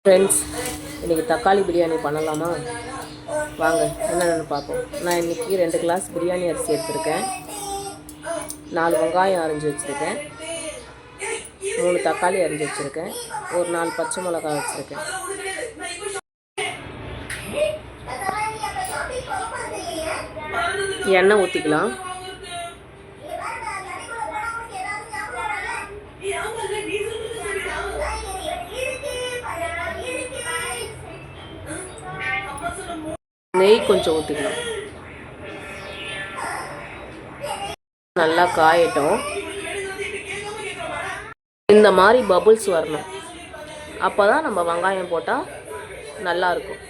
Friends, இன்றைக்கி தக்காளி பிரியாணி பண்ணலாமா? வாங்க என்னென்னு பார்ப்போம். நான் இன்றைக்கி 2 கிளாஸ் பிரியாணி அரிசி எடுத்துருக்கேன், 4 வெங்காயம் அரிஞ்சு வச்சுருக்கேன், 3 தக்காளி அரிஞ்சு வச்சுருக்கேன், ஒரு 4 பச்சை மிளகாய் வச்சுருக்கேன். எண்ணெய் ஊற்றிக்கலாம். நெய் கொஞ்சம் ஊற்றிக்கலாம். நல்லா காயட்டும். இந்த மாதிரி பபுள்ஸ் வரணும். அப்போ தான் நம்ம வெங்காயம் போட்டால் நல்லாயிருக்கும்.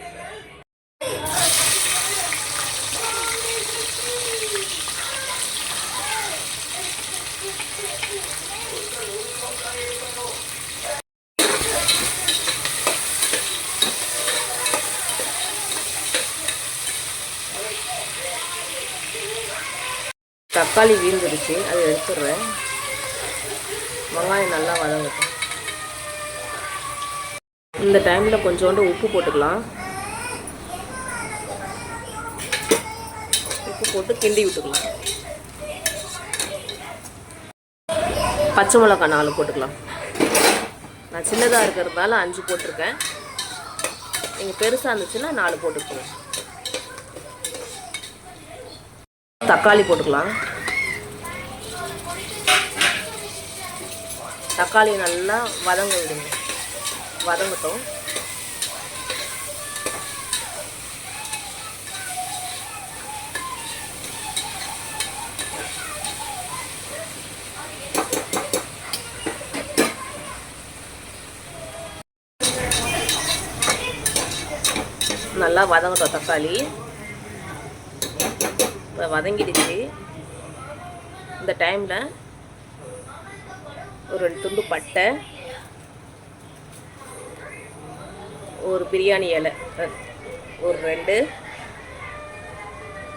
தக்காளி வீழ்ந்துருச்சு, அதை எடுத்துடுறேன். வெங்காயம் நல்லா வதங்கட்டும். இந்த டைமில் கொஞ்சோண்டு உப்பு போட்டுக்கலாம். உப்பு போட்டு கிண்டி விட்டுக்கலாம். பச்சை மிளகாய் 4 போட்டுக்கலாம். நான் சின்னதாக இருக்கிறதால 5 போட்டிருக்கேன். நீங்கள் பெருசாக இருந்துச்சுன்னா 4 போட்டுக்கலாம். தக்காளி போட்டுக்கலாம். தக்காளி நல்லா வதங்க விடுங்க. வதங்கட்டும். நல்லா வதங்கட்டும் தக்காளி. இப்போ வதங்கிடுச்சு. இந்த டைமில் ஒரு 2 துண்டு பட்டை, ஒரு பிரியாணி இலை ஒரு 2,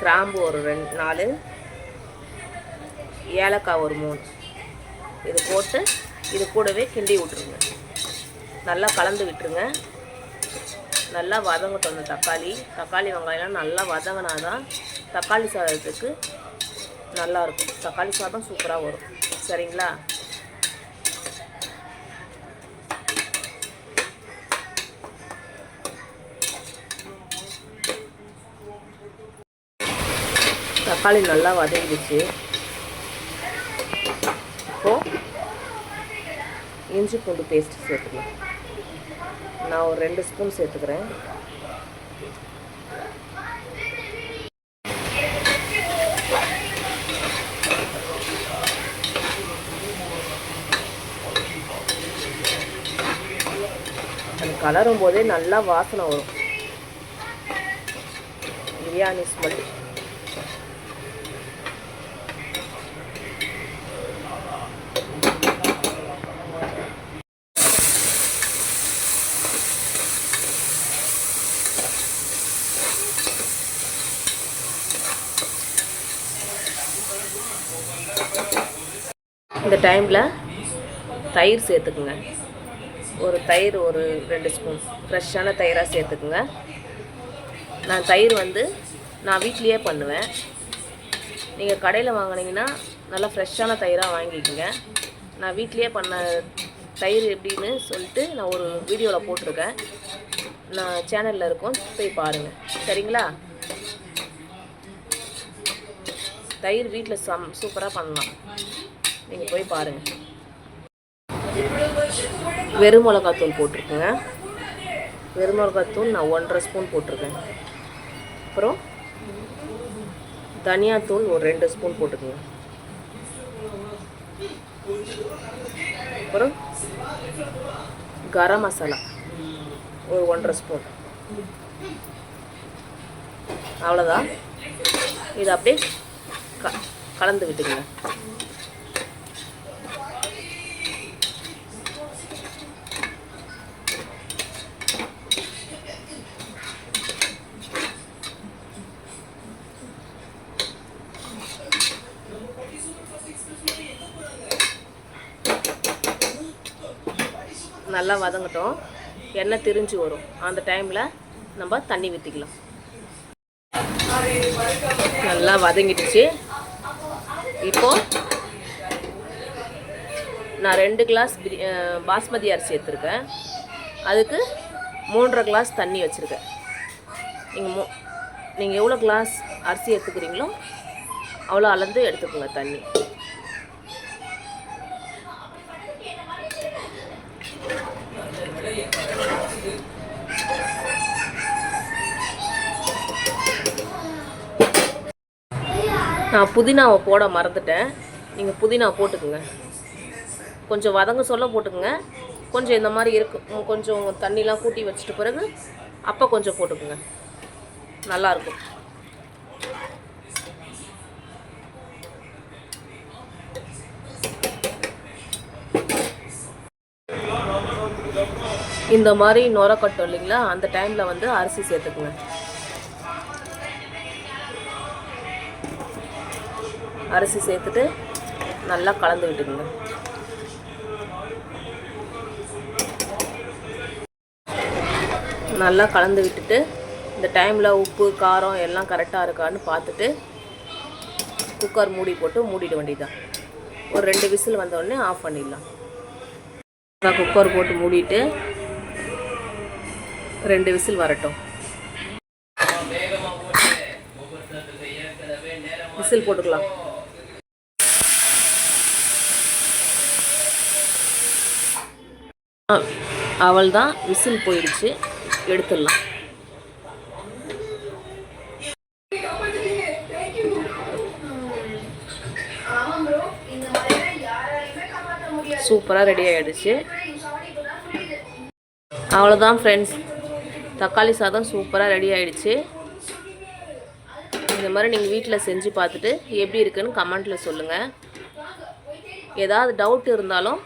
கிராம்பு ஒரு 4, ஏலக்காய் ஒரு 3, இது போட்டு இது கூடவே கிண்டி விட்டுருங்க. நல்லா கலந்து விட்டுருங்க. நல்லா வதங்கட்டும். அந்த தக்காளி வெங்காயம்லாம் நல்லா வதங்கினா தான் தக்காளி சாதத்துக்கு நல்லாயிருக்கும். தக்காளி சாதம் சூப்பராக வரும். சரிங்களா? தக்காளி நல்லா வதங்கிடுச்சு. இப்போது இஞ்சி பூண்டு பேஸ்ட் சேர்த்துக்கலாம். நான் ஒரு 2 ஸ்பூன் சேர்த்துக்கிறேன். அது கலரும் போதே நல்லா வாசனை வரும். பிரியாணி ஸ்மெல். இந்த டைமில் தயிர் சேர்த்துக்குங்க. ஒரு தயிர் ஒரு 2 ஸ்பூன் ஃப்ரெஷ்ஷான தயிராக சேர்த்துக்குங்க. நான் தயிர் நான் வீட்லேயே பண்ணுவேன். நீங்கள் கடையில் வாங்கினீங்கன்னா நல்லா ஃப்ரெஷ்ஷான தயிராக வாங்கிக்கோங்க. நான் வீட்லேயே பண்ண தயிர் எப்படின்னு சொல்லிட்டு நான் ஒரு வீடியோவில் போட்டிருக்கேன். நான் சேனலில் இருக்கோம், போய் பாருங்கள். சரிங்களா? தயிர் வீட்டில் சூப்பராக பண்ணலாம். நீங்கள் போய் பாருங்கள். வெறும் மிளகாத்தூள் போட்டிருக்கேங்க. வெறும் மிளகாத்தூள் நான் 1.5 ஸ்பூன் போட்டிருக்கேன். அப்புறம் தனியாத்தூள் ஒரு 2 ஸ்பூன் போட்டுக்கோங்க. அப்புறம் கரம் மசாலா ஒரு 1.5 ஸ்பூன். அவ்வளோதான். இதை அப்படியே கலந்து விட்டுங்க. நல்லா வதங்கட்டும். எண்ணெய் திரிஞ்சு வரும். அந்த டைமில் நம்ம தண்ணி ஊற்றிக்கலாம். நல்லா வதங்கிடுச்சு. இப்போது நான் 2 கிளாஸ் பாஸ்மதி அரிசி எடுத்துருக்கேன். அதுக்கு 3.5 கிளாஸ் தண்ணி வச்சுருக்கேன். நீங்கள் எவ்வளோ கிளாஸ் அரிசி எடுத்துக்கிறீங்களோ அவ்வளோ அளந்து எடுத்துக்கோங்க தண்ணி. நான் புதினாவை போட மறந்துட்டேன். நீங்கள் புதினா போட்டுக்குங்க. கொஞ்சம் வதங்க சொல்ல போட்டுக்குங்க. கொஞ்சம் இந்த மாதிரி இருக்கும், கொஞ்சம் தண்ணிலாம் கூட்டி வச்சுட்டு பிறகு அப்போ கொஞ்சம் போட்டுக்குங்க, நல்லாயிருக்கும். இந்த மாதிரி நுர கட்டும் இல்லைங்களா, அந்த டைமில் வந்து அரிசி சேர்த்துக்குங்க. அரிசி சேர்த்துட்டு நல்லா கலந்து விட்டுக்குங்க. நல்லா கலந்து விட்டுட்டு இந்த டைமில் உப்பு காரம் எல்லாம் கரெக்டாக இருக்கான்னு பார்த்துட்டு குக்கர் மூடி போட்டு மூடிட வேண்டியதுதான். ஒரு 2 விசில் வந்தோடனே ஆஃப் பண்ணிடலாம். குக்கர் போட்டு மூடிட்டு 2 விசில் வரட்டும். விசில் போட்டுக்கலாம். அவள்தான், விசில் போயிடுச்சு, எடுத்துடலாம். சூப்பராக ரெடி ஆகிடுச்சு. அவ்வளோதான் ஃப்ரெண்ட்ஸ், தக்காளி சாதம் சூப்பராக ரெடி ஆகிடுச்சு. இந்த மாதிரி நீங்கள் வீட்டில் செஞ்சு பார்த்துட்டு எப்படி இருக்குன்னு கமெண்ட்டில் சொல்லுங்கள். ஏதாவது டவுட் இருந்தாலும்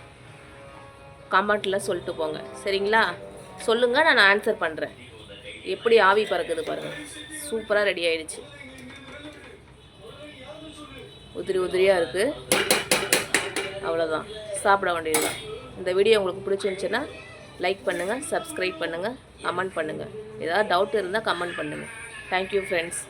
கமெண்ட்டில் சொல்லிட்டு போங்க, சரிங்களா? சொல்லுங்கள், நான் ஆன்சர் பண்ணுறேன். எப்படி ஆவி பறக்குது பாருங்கள். சூப்பராக ரெடி ஆகிடுச்சு. உதிரி உதிரியாக இருக்குது. அவ்வளோதான், சாப்பிட வேண்டியதுதான். இந்த வீடியோ உங்களுக்கு பிடிச்சிருந்துச்சுன்னா லைக் பண்ணுங்கள், சப்ஸ்கிரைப் பண்ணுங்கள், கமெண்ட் பண்ணுங்கள். ஏதாவது டவுட் இருந்தால் கமெண்ட் பண்ணுங்கள். Thank you friends.